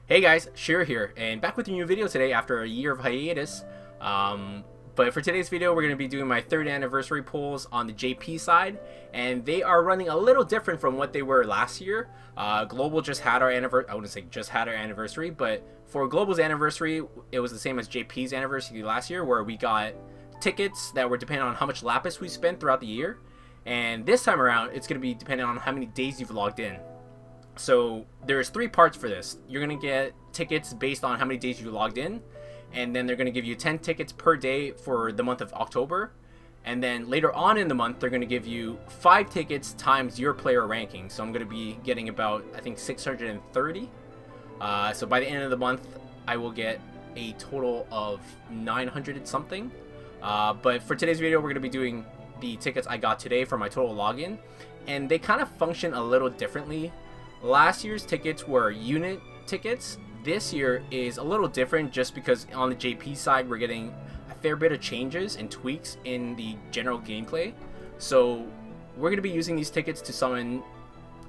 Hey guys, Shir here, and back with a new video today after a year of hiatus. But for today's video, we're going to be doing my 3rd anniversary pulls on the JP side, and they are running a little different from what they were last year. Global just had our anniversary. I wouldn't say just had our anniversary, but for Global's anniversary, it was the same as JP's anniversary last year, where we got tickets that were dependent on how much lapis we spent throughout the year. And this time around, it's going to be dependent on how many days you've logged in. So there's 3 parts for this. You're going to get tickets based on how many days you logged in, and then they're going to give you 10 tickets per day for the month of October. And then later on in the month, they're going to give you 5 tickets times your player ranking. So I'm going to be getting about, I think, 630. So by the end of the month, I will get a total of 900 and something. But for today's video, we're going to be doing the tickets I got today for my total login, and they kind of function a little differently. Last year's tickets were unit tickets. This year is a little different just because on the JP side we're getting a fair bit of changes and tweaks in the general gameplay. So we're going to be using these tickets to summon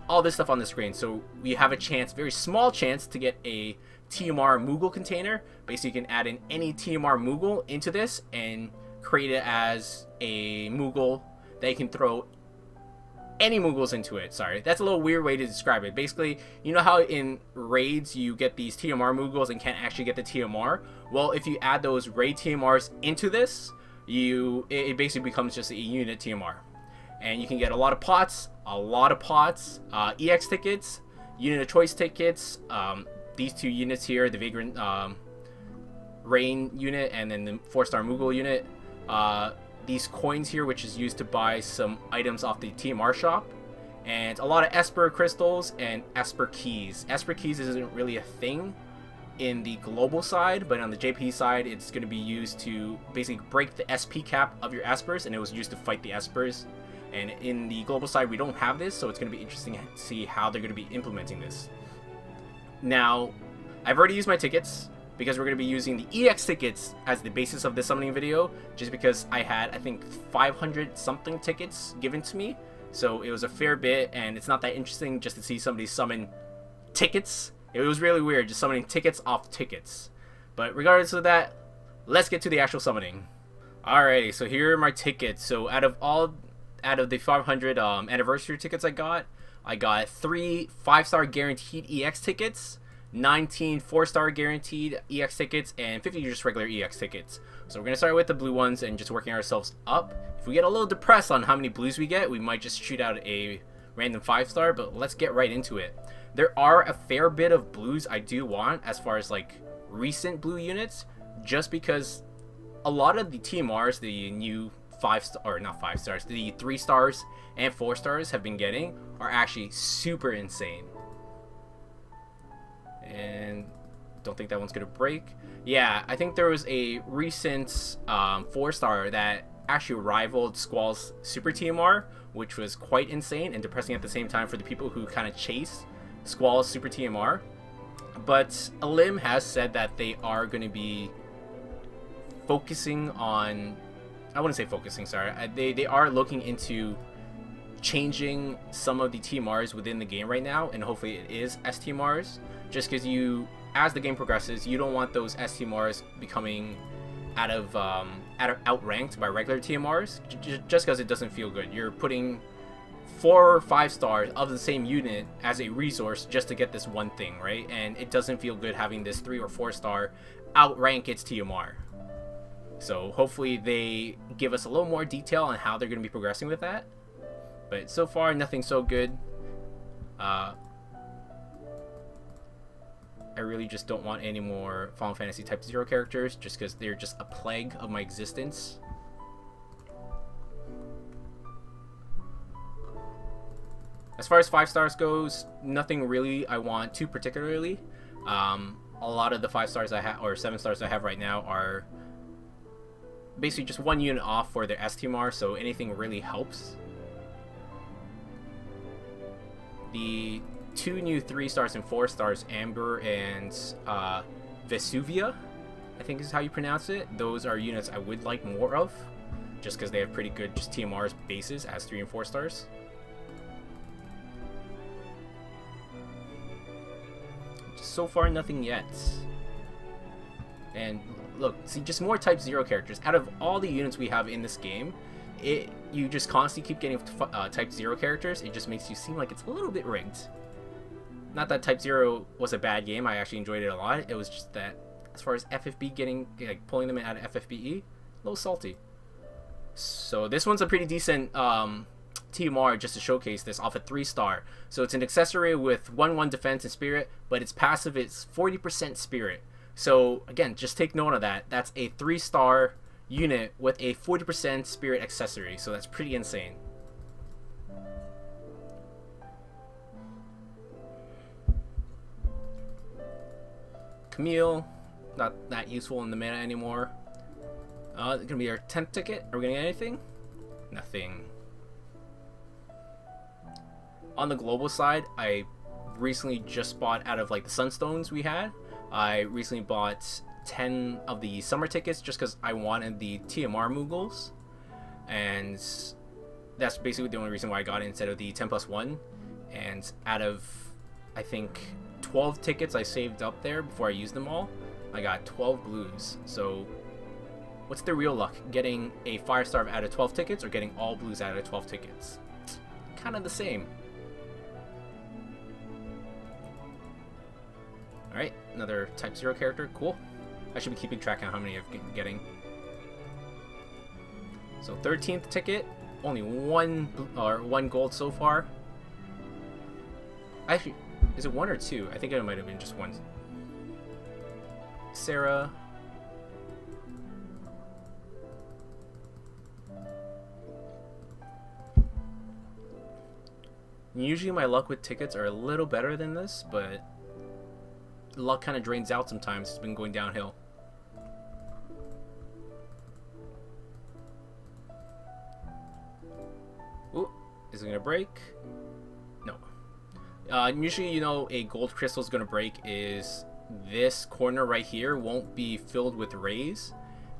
all this stuff on the screen. So we have a chance, very small chance, to get a TMR Moogle container. Basically you can add in any TMR Moogle into this and create it as a Moogle that you can throw any Moogles into it. Sorry, that's a little weird way to describe it. Basically, you know how in raids you get these TMR Moogles and can't actually get the TMR? Well, if you add those raid TMRs into this, it basically becomes just a unit TMR. And you can get a lot of pots, EX tickets, unit of choice tickets, these 2 units here, the Vagrant Rain unit and then the 4-star Moogle unit. These coins here, which is used to buy some items off the TMR shop, and a lot of Esper crystals and Esper keys. Esper keys isn't really a thing in the global side, but on the JP side it's going to be used to basically break the SP cap of your Espers, and it was used to fight the Espers. And in the global side we don't have this, so it's going to be interesting to see how they're going to be implementing this. Now, I've already used my tickets, because we're going to be using the EX tickets as the basis of this summoning video, just because I had, I think, 500 something tickets given to me, so it was a fair bit, and it's not that interesting just to see somebody summon tickets. It was really weird just summoning tickets off tickets. But regardless of that, let's get to the actual summoning. Alrighty, so here are my tickets. So out of the 500 anniversary tickets I got 3 5-star guaranteed EX tickets, 19 4-star guaranteed EX tickets, and 50 just regular EX tickets. So we're going to start with the blue ones and just working ourselves up. If we get a little depressed on how many blues we get, we might just shoot out a random 5-star, but let's get right into it. There are a fair bit of blues I do want as far as like recent blue units, just because a lot of the TMRs, the new 5-star, the 3 stars and 4 stars have been getting are actually super insane. And don't think that one's gonna break. Yeah, I think there was a recent 4-star that actually rivaled Squall's Super TMR, which was quite insane and depressing at the same time for the people who kind of chase Squall's Super TMR. But Alim has said that they are going to be focusing on, I wouldn't say focusing, sorry, they are looking into changing some of the TMRs within the game right now, and hopefully it is STMRs, just because as the game progresses, you don't want those STMRs becoming outranked by regular TMRs, just because it doesn't feel good. You're putting 4 or 5 stars of the same unit as a resource just to get this one thing, right? And it doesn't feel good having this 3 or 4-star outrank its TMR. So hopefully they give us a little more detail on how they're going to be progressing with that. But so far, nothing so good. I really just don't want any more Final Fantasy Type 0 characters, just because they're just a plague of my existence. As far as 5 stars goes, nothing really I want too particularly. A lot of the 5 stars I have, or 7 stars I have right now, are basically just 1 unit off for their STMR, so anything really helps. The 2 new 3 stars and 4 stars, Amber and Vesuvia, I think is how you pronounce it. Those are units I would like more of, just because they have pretty good just TMRs bases as 3 and 4 stars. so far nothing yet. And look, see, just more Type 0 characters. Out of all the units we have in this game, you just constantly keep getting Type 0 characters. It just makes you seem like it's a little bit rigged. Not that Type 0 was a bad game, I actually enjoyed it a lot. It was just that, as far as FFB pulling them out of FFBE, a little salty. So this one's a pretty decent TMR just to showcase this off a 3-star. So it's an accessory with 1/1 defense and spirit, but its passive is 40% spirit. So again, just take note of that. That's a 3-star unit with a 40% spirit accessory. So that's pretty insane. Camille, not that useful in the meta anymore. It's gonna be our 10th ticket. Are we gonna get anything? Nothing. On the global side, I recently just bought out of like the Sunstones we had. I recently bought 10 of the summer tickets just because I wanted the TMR Moogles, and that's basically the only reason why I got it instead of the 10+1. And out of, I think, 12 tickets I saved up there before I used them all, I got 12 blues. So what's the real luck? Getting a 5-star out of 12 tickets or getting all blues out of 12 tickets? Kind of the same. Alright, another Type 0 character. Cool. I should be keeping track of how many I'm getting. So 13th ticket. Only one gold so far. Actually, is it 1 or 2? I think it might have been just 1. Sarah. Usually my luck with tickets are a little better than this, but luck kind of drains out sometimes. It's been going downhill. Ooh, is it gonna break? No. Usually, you know, a gold crystal is gonna break is this corner right here won't be filled with rays,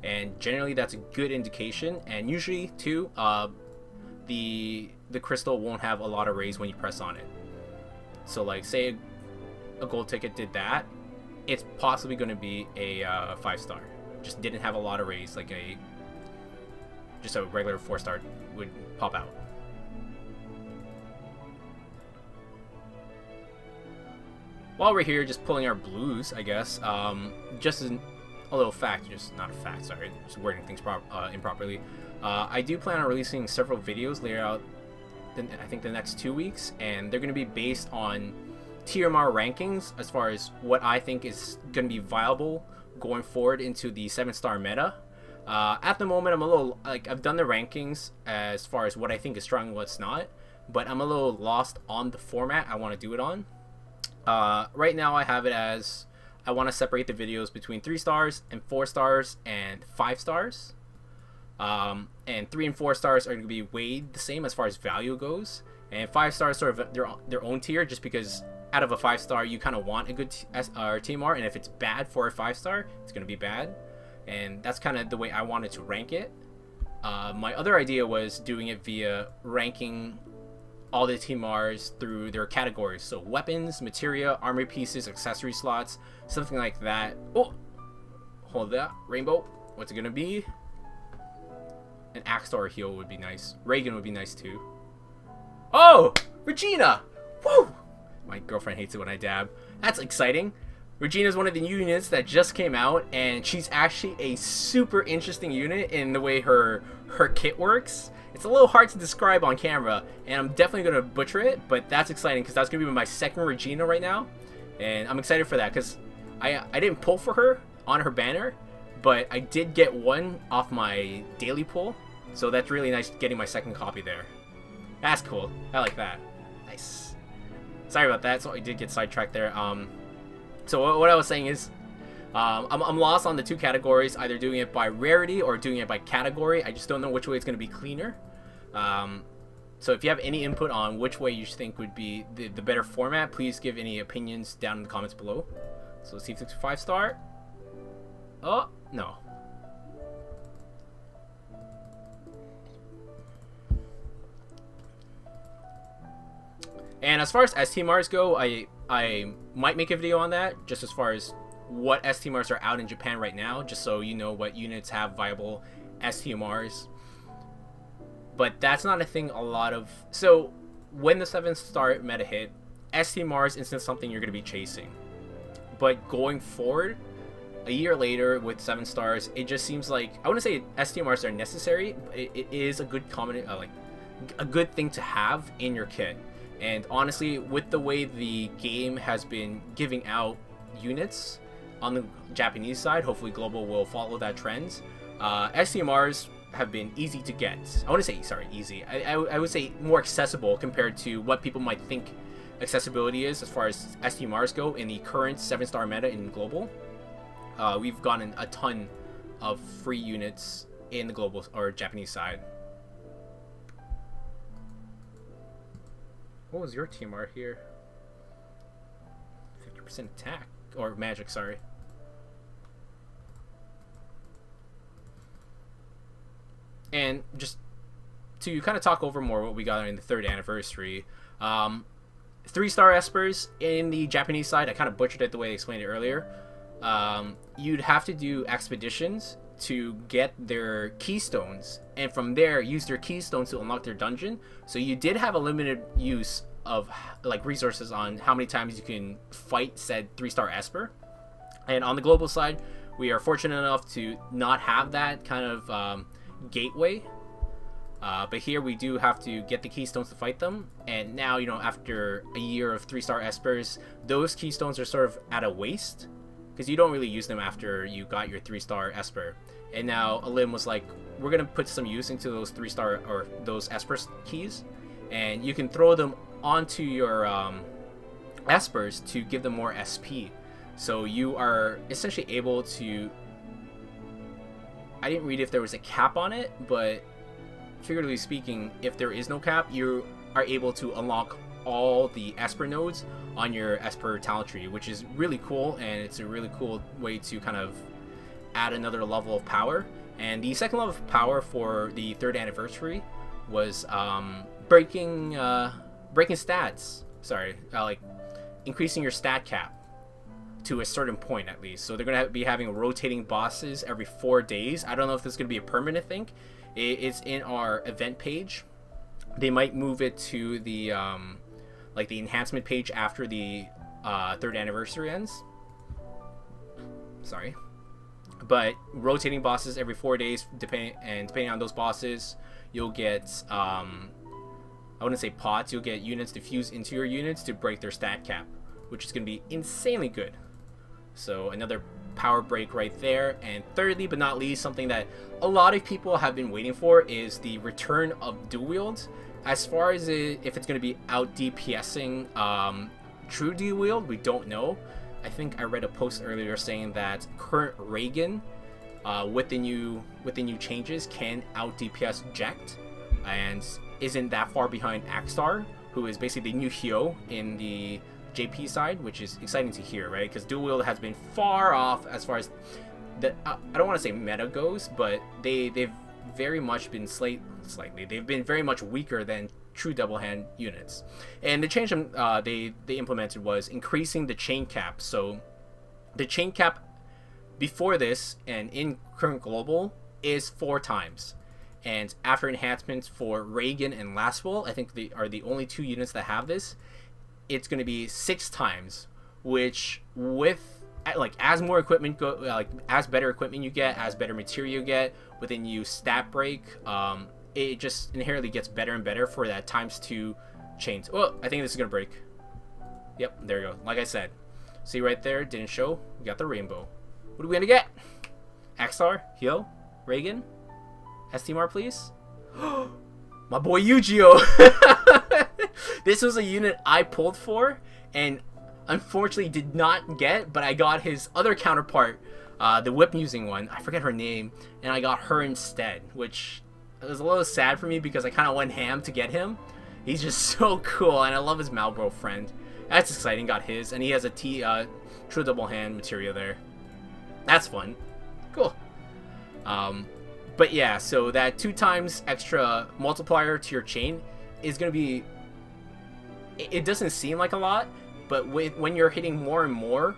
and generally that's a good indication. And usually too, the crystal won't have a lot of rays when you press on it. So like, say a gold ticket did that, it's possibly going to be a 5-star. Just didn't have a lot of rays, like just a regular 4-star would pop out. While we're here, just pulling our blues, I guess. Just as a little fact, just not a fact, sorry, just wording things improperly. I do plan on releasing several videos later out, I think the next 2 weeks, and they're going to be based on TMR rankings as far as what I think is going to be viable going forward into the 7-star meta. At the moment, I'm a little, like, I've done the rankings as far as what I think is strong and what's not, but I'm a little lost on the format I want to do it on. Right now I have it as I want to separate the videos between 3 stars and 4 stars and 5 stars. And 3 and 4 stars are going to be weighed the same as far as value goes, and 5 stars sort of their own tier, just because out of a 5-star you kind of want a good TMR, and if it's bad for a 5-star, it's going to be bad, and that's kind of the way I wanted to rank it. My other idea was doing it via ranking all the TMRs through their categories, so weapons, materia, armor pieces, accessory slots, something like that. Oh, hold that, rainbow. What's it gonna be? An axe or a heal would be nice. Reagan would be nice too. Oh, Regina! Woo! My girlfriend hates it when I dab. That's exciting. Regina is one of the new units that just came out, and she's actually a super interesting unit in the way her kit works. It's a little hard to describe on camera, and I'm definitely going to butcher it, but that's exciting because that's going to be my second Regina right now, and I'm excited for that because I didn't pull for her on her banner, but I did get one off my daily pull, so that's really nice getting my second copy there. That's cool. I like that. Nice. Sorry about that, so I did get sidetracked there. So what I was saying is, I'm lost on the 2 categories, either doing it by rarity or doing it by category. I just don't know which way it's going to be cleaner. So if you have any input on which way you think would be the better format, please give any opinions down in the comments below. So let's see if it's a 5-star. Oh, no. And as far as STMRs go, I might make a video on that, just as far as what STMRs are out in Japan right now, just so you know what units have viable STMRs. But that's not a thing a lot of... So, when the 7-star meta hit, STMRs isn't something you're going to be chasing. But going forward, a year later with 7 stars, it just seems like... I wouldn't say STMRs are necessary, but it is a good like a good thing to have in your kit. And honestly, with the way the game has been giving out units on the Japanese side, hopefully Global will follow that trend. STMRs have been easy to get. I want to say, sorry, easy. I would say more accessible compared to what people might think accessibility is as far as STMRs go in the current 7-star meta in Global. We've gotten a ton of free units in the Global or Japanese side. What was your TMR here? 50% attack. Or magic, sorry. And just to kind of talk over more what we got in the 3rd anniversary. 3-star espers in the Japanese side, I kind of butchered it the way I explained it earlier. You'd have to do expeditions to get their keystones, and from there use their keystones to unlock their dungeon. So you did have a limited use of like resources on how many times you can fight said 3-star esper. And on the Global side, we are fortunate enough to not have that kind of gateway, but here we do have to get the keystones to fight them. And now, you know, after a year of 3-star espers, those keystones are sort of at a waste, because you don't really use them after you got your 3-star esper. And now Alim was like, we're gonna put some use into those 3-star or those esper keys, and you can throw them onto your espers to give them more SP. So you are essentially able to... I didn't read if there was a cap on it, but figuratively speaking, if there is no cap, you are able to unlock all the esper nodes on your esper talent tree, which is really cool, and it's a really cool way to kind of add another level of power. And the second level of power for the 3rd anniversary was breaking stats. Sorry, like increasing your stat cap to a certain point at least. So they're gonna be having rotating bosses every 4 days. I don't know if this is gonna be a permanent thing. It's in our event page. They might move it to the like the enhancement page after the 3rd anniversary ends. Sorry. But rotating bosses every 4 days, depending on those bosses, you'll get I wouldn't say pots, you'll get units to fuse into your units to break their stat cap, which is going to be insanely good. So another power break right there. And thirdly but not least, something that a lot of people have been waiting for is the return of dual-wield. As far as if it's going to be out DPSing true dual-wield, we don't know. I think I read a post earlier saying that current Reagan with the new changes can out DPS Jekt, and isn't that far behind Axstar, who is basically the new Hyo in the JP side, which is exciting to hear, right? Because dual-wield has been far off as far as the I don't want to say meta goes, but they've very much been they've been very much weaker than true double hand units. And the change they implemented was increasing the chain cap. So the chain cap before this and in current Global is 4 times, and after enhancements for Reagan and Lastwell, I think they are the only 2 units that have this, it's going to be 6 times, which with like as more equipment go, like as better equipment you get, as better material you get with a new stat break, it just inherently gets better and better for that ×2 chains. Oh, I think this is gonna break. Yep, there you go. Like I said, see right there, didn't show. We got the rainbow. What are we gonna get? Axstar, Hyo, Reagan, STMR, please. My boy Yu-Gi-Oh! This was a unit I pulled for and unfortunately did not get, but I got his other counterpart, the whip using one. I forget her name, and I got her instead, which was a little sad for me because I kind of went ham to get him. He's just so cool, and I love his Malboro friend. That's exciting. Got his, and he has a true double hand material there. That's fun. Cool. But yeah, so that 2 times extra multiplier to your chain is going to be... It doesn't seem like a lot, But when you're hitting more and more,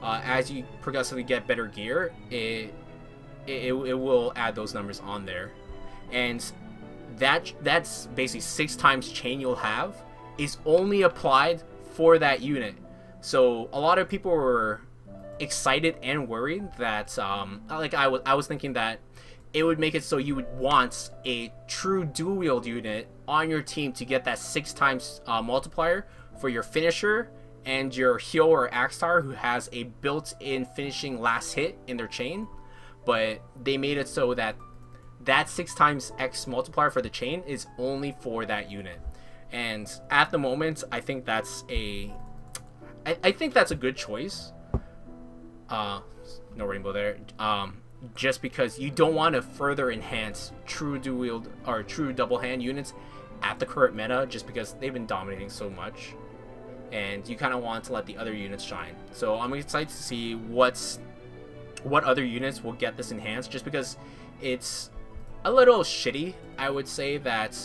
as you progressively get better gear, it will add those numbers on there. And that's basically 6 times chain you'll have is only applied for that unit. So a lot of people were excited and worried that like I was thinking that it would make it so you would want a true dual wield unit on your team to get that 6 times multiplier for your finisher and your heal or Axstar who has a built-in finishing last hit in their chain. But they made it so that 6 times X multiplier for the chain is only for that unit. And at the moment, I think that's a good choice. No rainbow there. Just because you don't want to further enhance true dual wield or true double hand units at the current meta, just because they've been dominating so much, and you kind of want to let the other units shine. So I'm excited to see what other units will get this enhanced, just because it's a little shitty, I would say, that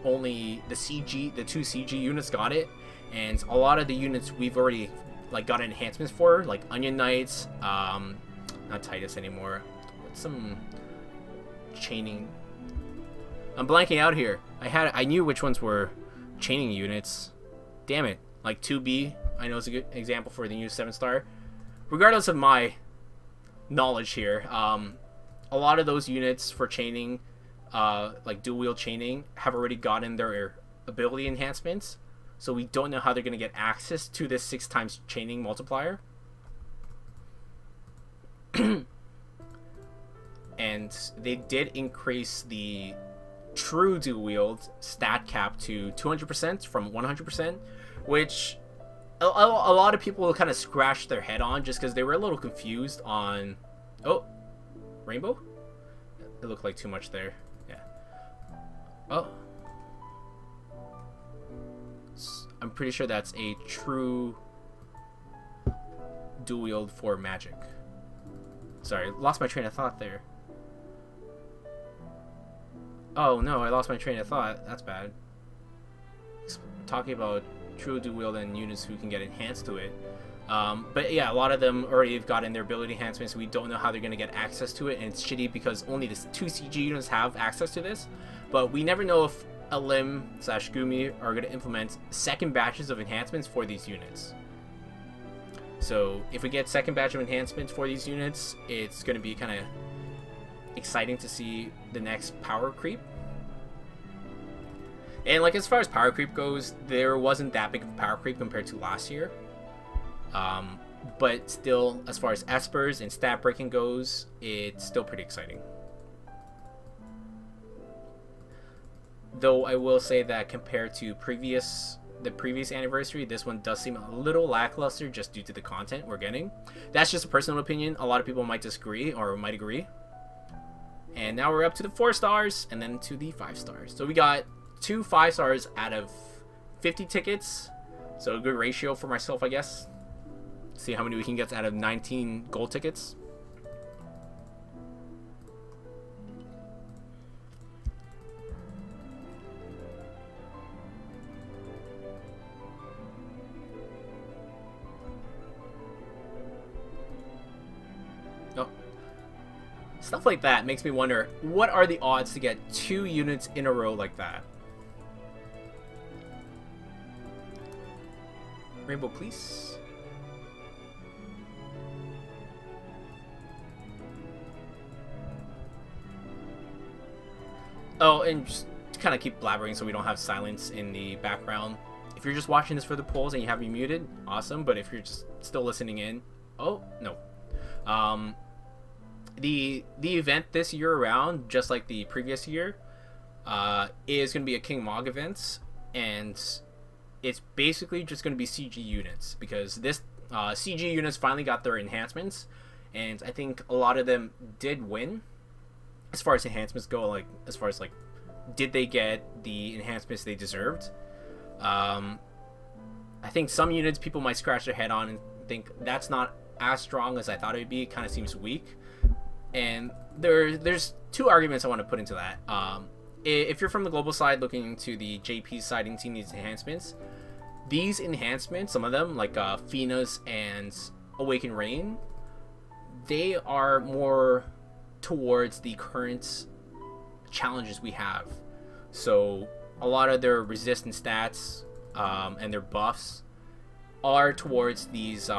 only the two CG units got it, and a lot of the units we've already like got enhancements for, like Onion Knights, not Titus anymore. What's some chaining? I'm blanking out here. I knew which ones were chaining units. Damn it. Like 2B, I know is a good example for the new 7-star. Regardless of my knowledge here, a lot of those units for chaining, like dual wield chaining, have already gotten their ability enhancements. So we don't know how they're going to get access to this 6 times chaining multiplier. And they did increase the true dual wield stat cap to 200% from 100%, which a lot of people kind of scratched their head on, just because they were a little confused on... Oh, rainbow? It looked like too much there. Yeah. Oh. I'm pretty sure that's a true dual wield for magic. Sorry, lost my train of thought there. Oh no, I lost my train of thought. That's bad. Talking about true dual wield and units who can get enhanced to it. But yeah, a lot of them already have gotten their ability enhancements. We don't know how they're going to get access to it, and it's shitty because only the 2 CG units have access to this. But we never know if Elim/Gumi are going to implement second batches of enhancements for these units. So if we get second batch of enhancements for these units, it's going to be kind of exciting to see the next power creep. And like as far as power creep goes, there wasn't that big of a power creep compared to last year. But still, as far as espers and stat breaking goes, it's still pretty exciting. Though I will say that compared to the previous anniversary, this one does seem a little lackluster just due to the content we're getting. That's just a personal opinion. A lot of people might disagree or might agree. And now we're up to the 4 stars and then to the 5 stars. So we got 2 5 stars out of 50 tickets. So a good ratio for myself, I guess. See how many we can get out of 19 gold tickets. Oh. Stuff like that makes me wonder, what are the odds to get 2 units in a row like that? Rainbow, please. Oh, and just to kind of keep blabbering so we don't have silence in the background. If you're just watching this for the polls and you have me muted, awesome. But if you're just still listening in, oh, no. The event this year around, just like the previous year, is going to be a King Mog event. And it's basically just going to be CG units. Because this CG units finally got their enhancements. And I think a lot of them did win. As far as enhancements go, like as far as like, did they get the enhancements they deserved? I think some units people might scratch their head on and think that's not as strong as I thought it would be. It kind of seems weak. And there's 2 arguments I want to put into that. If you're from the global side looking to the JP side and seeing these enhancements, these enhancements, some of them like Fina's and Awaken Rain, they are more towards the current challenges we have. So a lot of their resistance stats and their buffs are towards these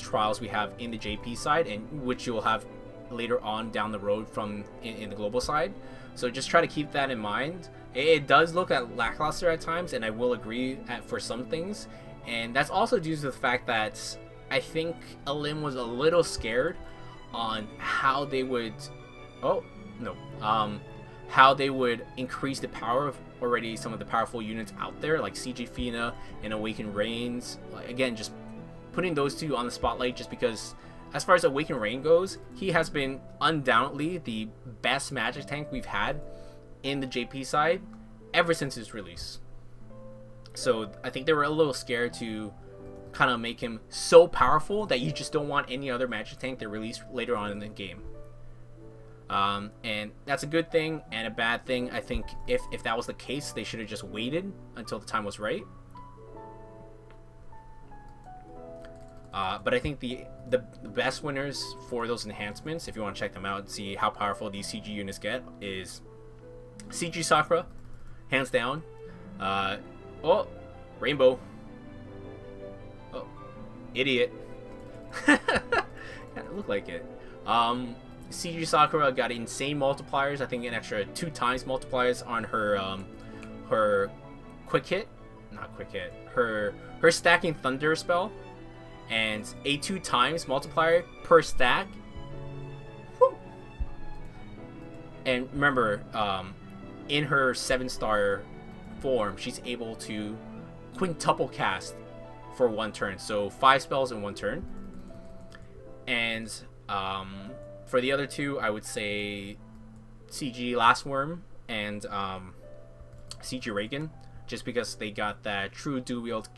trials we have in the JP side, and which you'll have later on down the road from in the global side. So just try to keep that in mind. It does look lackluster at times, and I will agree for some things, and that's also due to the fact that I think Alim was a little scared on how they would how they would increase the power of already some of the powerful units out there, like CG Fina and Awaken Rains. Again, just putting those two on the spotlight, just because as far as Awaken Rain goes, he has been undoubtedly the best magic tank we've had in the JP side ever since his release. So I think they were a little scared to kind of make him so powerful that you just don't want any other magic tank to release later on in the game. And that's a good thing and a bad thing. I think if that was the case, they should have just waited until the time was right. But I think the best winners for those enhancements, if you want to check them out and see how powerful these CG units get, is CG Sakura, hands down. Oh, Rainbow. Oh, idiot. Yeah, it looked like it. CG Sakura got insane multipliers. I think an extra 2 times multipliers on her her quick hit, not quick hit, her stacking thunder spell, and a 2 times multiplier per stack. Woo! And remember, in her 7-star form, she's able to quintuple cast for 1 turn, so 5 spells in 1 turn. And for the other 2, I would say CG Last Worm and CG Reagan, just because they got that true dual-wield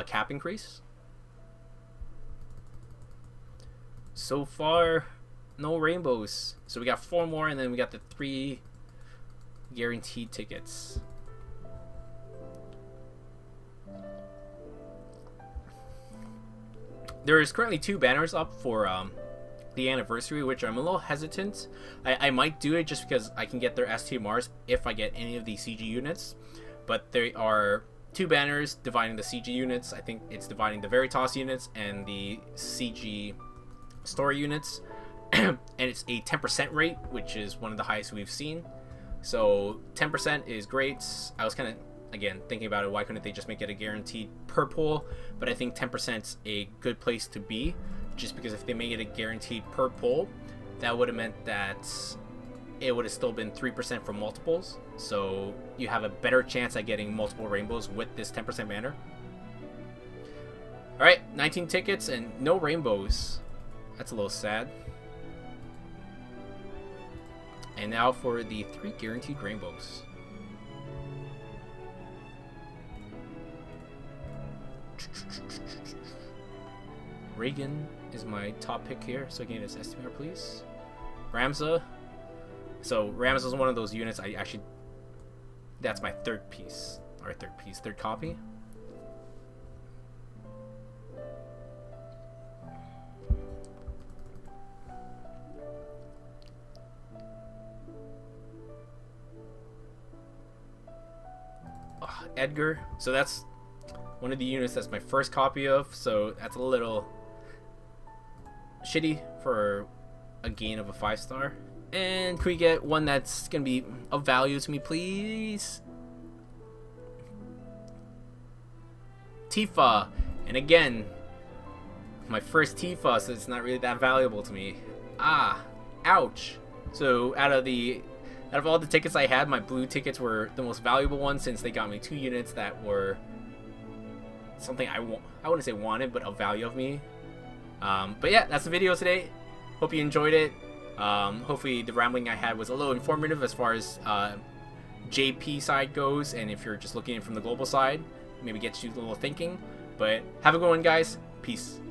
cap increase. So far, no rainbows. So we got 4 more, and then we got the 3 guaranteed tickets. There is currently 2 banners up for the anniversary, which I'm a little hesitant. I might do it just because I can get their STMRs if I get any of the CG units. But there are 2 banners dividing the CG units. I think it's dividing the Veritas units and the CG story units. And it's a 10% rate, which is one of the highest we've seen. So 10% is great. I was kind of, again, thinking about it, why couldn't they just make it a guaranteed per pull? But I think 10% is a good place to be, just because if they made it a guaranteed per pull, that would have meant that it would have still been 3% for multiples. So you have a better chance at getting multiple rainbows with this 10% banner. Alright, 19 tickets and no rainbows. That's a little sad. And now for the 3 guaranteed rainbows. Reagan is my top pick here, so again, it's STMR, please. Ramza. So Ramza is one of those units I actually, that's my 3rd piece, or 3rd copy. Oh, Edgar. So that's one of the units that's my 1st copy of, so that's a little shitty for a gain of a 5-star. And can we get one that's gonna be of value to me, please? Tifa. And again, my 1st Tifa, so it's not really that valuable to me. Ah, ouch. So out of all the tickets I had, my blue tickets were the most valuable ones, since they got me 2 units that were something I wouldn't say wanted, but of value of me. But yeah, that's the video today. Hope you enjoyed it. Hopefully the rambling I had was a little informative as far as JP side goes, and if you're just looking from the global side, maybe gets you a little thinking. But have a good one, guys. Peace.